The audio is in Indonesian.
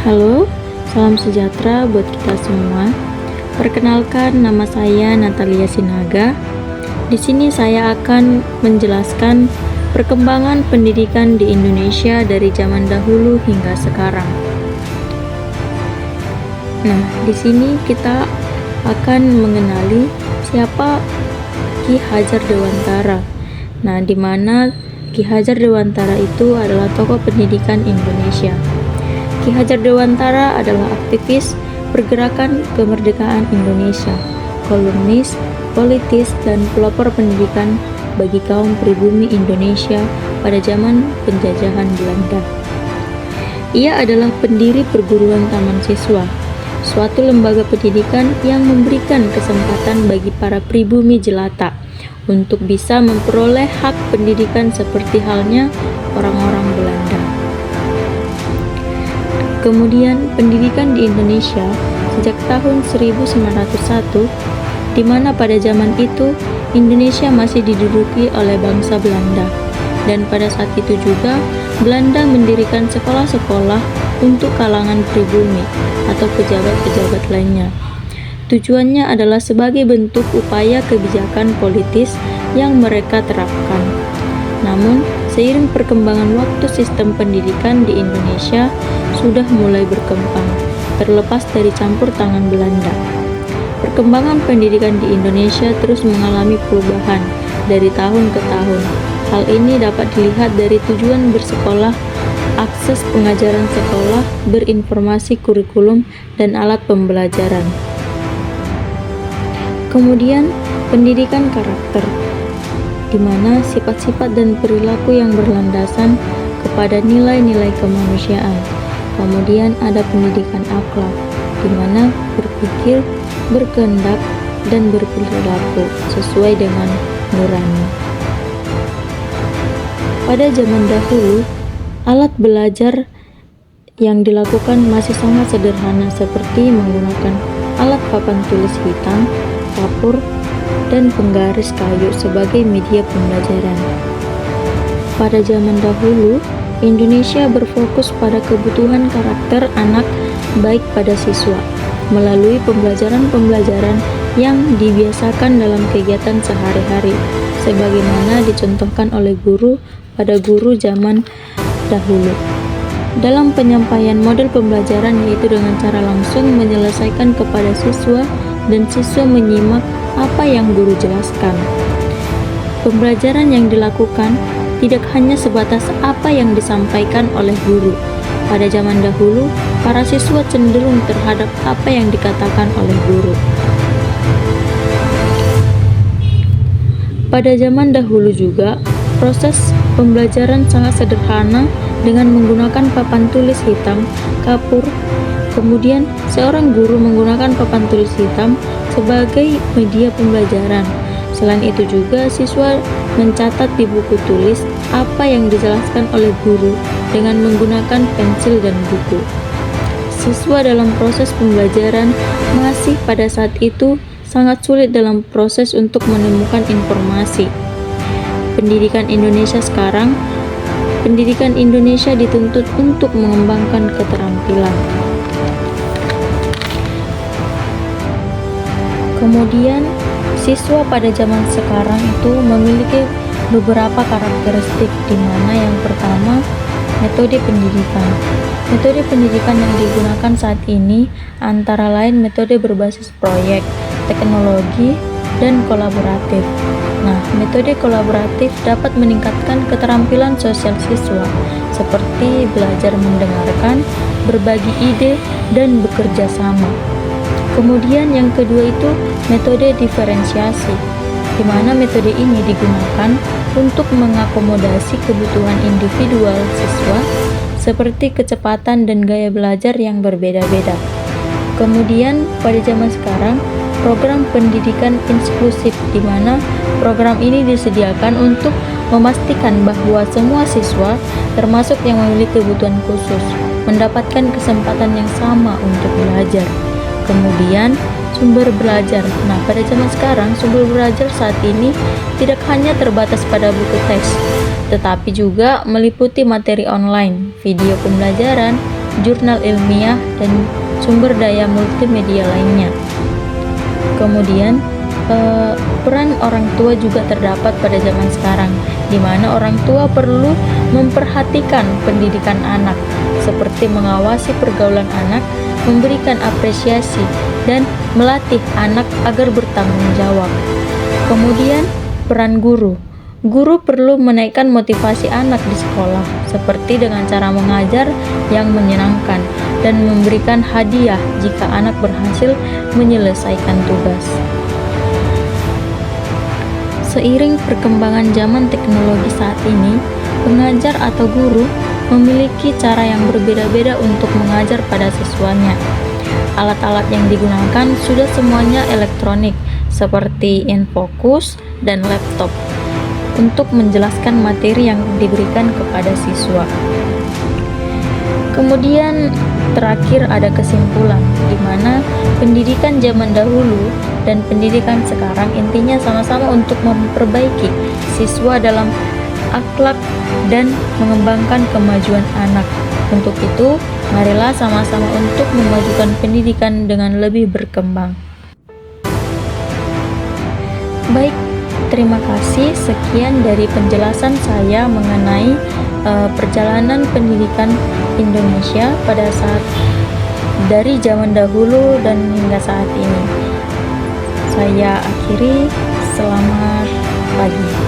Halo, salam sejahtera buat kita semua. Perkenalkan, nama saya Natalia Sinaga. Di sini saya akan menjelaskan perkembangan pendidikan di Indonesia dari zaman dahulu hingga sekarang. Nah, di sini kita akan mengenali siapa Ki Hajar Dewantara. Nah, di mana Ki Hajar Dewantara itu adalah tokoh pendidikan Indonesia. Ki Hajar Dewantara adalah aktivis pergerakan kemerdekaan Indonesia, kolumnis, politis, dan pelopor pendidikan bagi kaum pribumi Indonesia pada zaman penjajahan Belanda. Ia adalah pendiri perguruan Taman Siswa, suatu lembaga pendidikan yang memberikan kesempatan bagi para pribumi jelata untuk bisa memperoleh hak pendidikan seperti halnya orang-orang Belanda. Kemudian pendidikan di Indonesia sejak tahun 1901, di mana pada zaman itu Indonesia masih diduduki oleh bangsa Belanda, dan pada saat itu juga Belanda mendirikan sekolah-sekolah untuk kalangan pribumi atau pejabat-pejabat lainnya. Tujuannya adalah sebagai bentuk upaya kebijakan politis yang mereka terapkan. Namun, seiring perkembangan waktu, sistem pendidikan di Indonesia sudah mulai berkembang, terlepas dari campur tangan Belanda. Perkembangan pendidikan di Indonesia terus mengalami perubahan dari tahun ke tahun. Hal ini dapat dilihat dari tujuan bersekolah, akses pengajaran sekolah, berinformasi kurikulum, dan alat pembelajaran. Kemudian, pendidikan karakter, di mana sifat-sifat dan perilaku yang berlandasan kepada nilai-nilai kemanusiaan. Kemudian ada pendidikan akhlak, di mana berpikir, berkehendak, dan berperilaku sesuai dengan nurani. Pada zaman dahulu, alat belajar yang dilakukan masih sangat sederhana, seperti menggunakan alat papan tulis hitam, kapur, dan penggaris kayu sebagai media pembelajaran. Pada zaman dahulu, Indonesia berfokus pada kebutuhan karakter anak baik pada siswa melalui pembelajaran-pembelajaran yang dibiasakan dalam kegiatan sehari-hari, sebagaimana dicontohkan oleh guru pada guru zaman dahulu. Dalam penyampaian model pembelajaran, yaitu dengan cara langsung menyelesaikan kepada siswa dan siswa menyimak apa yang guru jelaskan. Pembelajaran yang dilakukan tidak hanya sebatas apa yang disampaikan oleh guru. Pada zaman dahulu, para siswa cenderung terhadap apa yang dikatakan oleh guru. Pada zaman dahulu juga, proses pembelajaran sangat sederhana dengan menggunakan papan tulis hitam, kapur. Kemudian, seorang guru menggunakan papan tulis hitam sebagai media pembelajaran. Selain itu juga, siswa mencatat di buku tulis apa yang dijelaskan oleh guru dengan menggunakan pensil dan buku. Siswa dalam proses pembelajaran masih pada saat itu sangat sulit dalam proses untuk menemukan informasi. Pendidikan Indonesia sekarang, pendidikan Indonesia dituntut untuk mengembangkan keterampilan. Kemudian, siswa pada zaman sekarang itu memiliki beberapa karakteristik, di mana yang pertama, metode pendidikan. Metode pendidikan yang digunakan saat ini antara lain metode berbasis proyek, teknologi, dan kolaboratif. Nah, metode kolaboratif dapat meningkatkan keterampilan sosial siswa, seperti belajar mendengarkan, berbagi ide, dan bekerja sama. Kemudian yang kedua itu metode diferensiasi, di mana metode ini digunakan untuk mengakomodasi kebutuhan individual siswa seperti kecepatan dan gaya belajar yang berbeda-beda. Kemudian pada zaman sekarang, program pendidikan inklusif, di mana program ini disediakan untuk memastikan bahwa semua siswa, termasuk yang memiliki kebutuhan khusus, mendapatkan kesempatan yang sama untuk belajar. Kemudian sumber belajar. Nah, pada zaman sekarang sumber belajar saat ini tidak hanya terbatas pada buku teks, tetapi juga meliputi materi online, video pembelajaran, jurnal ilmiah, dan sumber daya multimedia lainnya. Kemudian peran orang tua juga terdapat pada zaman sekarang, di mana orang tua perlu memperhatikan pendidikan anak, seperti mengawasi pergaulan anak, memberikan apresiasi, dan melatih anak agar bertanggung jawab. Kemudian peran guru. Guru perlu menaikkan motivasi anak di sekolah, seperti dengan cara mengajar yang menyenangkan dan memberikan hadiah jika anak berhasil menyelesaikan tugas. Seiring perkembangan zaman teknologi saat ini, pengajar atau guru memiliki cara yang berbeda-beda untuk mengajar pada siswanya. Alat-alat yang digunakan sudah semuanya elektronik, seperti infocus dan laptop, untuk menjelaskan materi yang diberikan kepada siswa. Kemudian terakhir ada kesimpulan, di mana pendidikan zaman dahulu dan pendidikan sekarang intinya sama-sama untuk memperbaiki siswa dalam akhlak dan mengembangkan kemajuan anak. Untuk itu, marilah sama-sama untuk memajukan pendidikan dengan lebih berkembang. Baik, terima kasih. Sekian dari penjelasan saya mengenai perjalanan pendidikan Indonesia pada saat dari zaman dahulu dan hingga saat ini. Saya akhiri, selamat pagi.